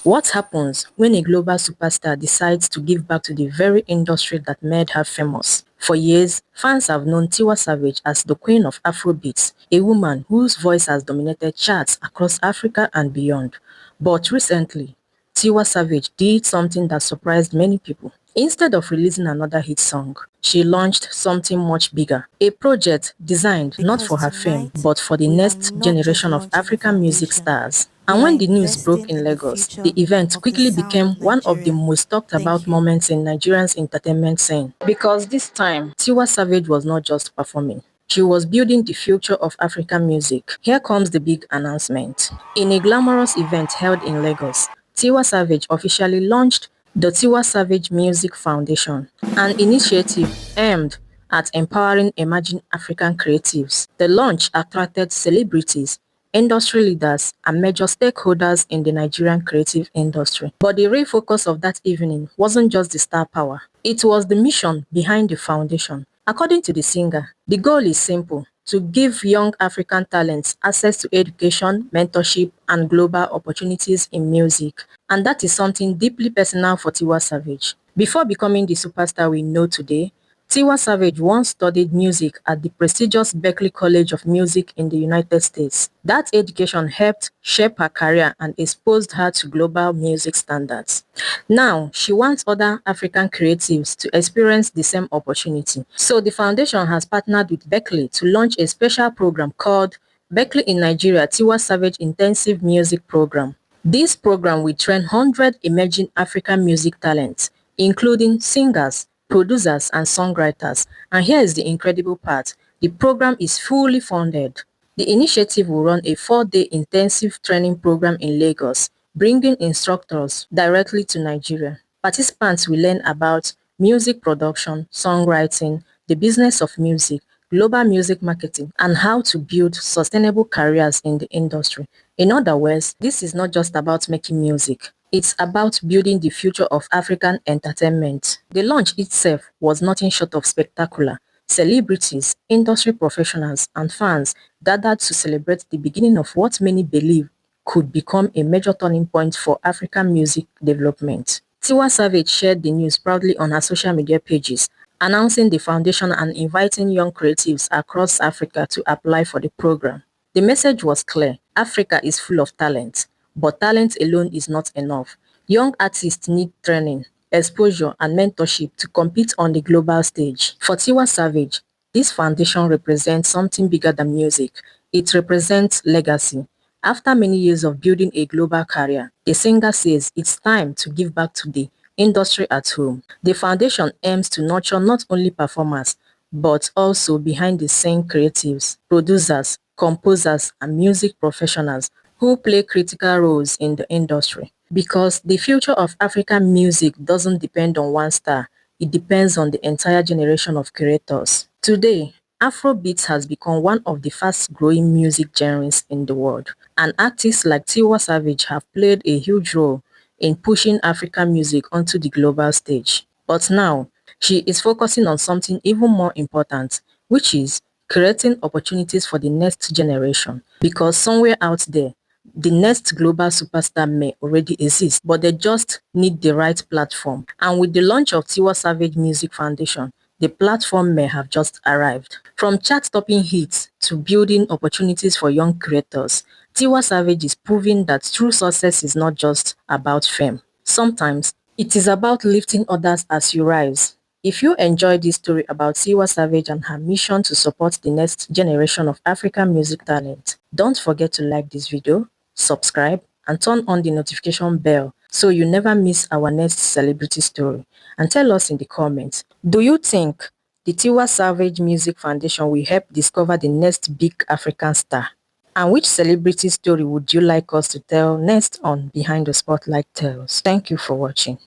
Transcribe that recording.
What happens when a global superstar decides to give back to the very industry that made her famous? For years, fans have known Tiwa Savage as the queen of Afrobeats, a woman whose voice has dominated charts across Africa and beyond. But recently, Tiwa Savage did something that surprised many people. Instead of releasing another hit song, she launched something much bigger, a project designed not because for her fame, tonight but for the we are next not just generation of launching the African music foundation, stars. we And are when the news broke investing in in the Lagos, future the event of the quickly sound became of one of the Nigeria. most talked Thank about you. moments in Nigeria's entertainment scene. Because this time, Tiwa Savage was not just performing. She was building the future of African music. Here comes the big announcement. In a glamorous event held in Lagos, Tiwa Savage officially launched the Tiwa Savage Music Foundation, an initiative aimed at empowering emerging African creatives. The launch attracted celebrities, industry leaders, and major stakeholders in the Nigerian creative industry. But the real focus of that evening wasn't just the star power, it was the mission behind the foundation. According to the singer, the goal is simple: to give young African talents access to education, mentorship, and global opportunities in music. And that is something deeply personal for Tiwa Savage. Before becoming the superstar we know today, Tiwa Savage once studied music at the prestigious Berklee College of Music in the United States. That education helped shape her career and exposed her to global music standards. Now, she wants other African creatives to experience the same opportunity. So the foundation has partnered with Berklee to launch a special program called Berklee in Nigeria Tiwa Savage Intensive Music Program. This program will train 100 emerging African music talents, including singers, producers, and songwriters. And here is the incredible part: the program is fully funded. The initiative will run a 4-day intensive training program in Lagos, bringing instructors directly to Nigeria. Participants will learn about music production, songwriting, the business of music, global music marketing, and how to build sustainable careers in the industry. In other words, this is not just about making music. It's about building the future of African entertainment. The launch itself was nothing short of spectacular. Celebrities, industry professionals, and fans gathered to celebrate the beginning of what many believe could become a major turning point for African music development. Tiwa Savage shared the news proudly on her social media pages, announcing the foundation and inviting young creatives across Africa to apply for the program. The message was clear: Africa is full of talent, but talent alone is not enough. Young artists need training, exposure, and mentorship to compete on the global stage. For Tiwa Savage, this foundation represents something bigger than music. It represents legacy. After many years of building a global career, the singer says it's time to give back to the industry at home. The foundation aims to nurture not only performers, but also behind the scene creatives, producers, composers, and music professionals who play critical roles in the industry. Because the future of African music doesn't depend on one star, it depends on the entire generation of creators. Today, Afrobeats has become one of the fast-growing music genres in the world, and artists like Tiwa Savage have played a huge role in pushing African music onto the global stage. But now, she is focusing on something even more important, which is creating opportunities for the next generation. Because somewhere out there, the next global superstar may already exist, but they just need the right platform. And with the launch of Tiwa Savage Music Foundation, the platform may have just arrived. From chart-topping hits to building opportunities for young creators, Tiwa Savage is proving that true success is not just about fame. Sometimes, it is about lifting others as you rise. If you enjoyed this story about Tiwa Savage and her mission to support the next generation of African music talent, don't forget to like this video, subscribe, and turn on the notification bell so you never miss our next celebrity story. And tell us in the comments, do you think the Tiwa Savage Music Foundation will help discover the next big African star? And which celebrity story would you like us to tell next on Behind the Spotlight Tales? Thank you for watching.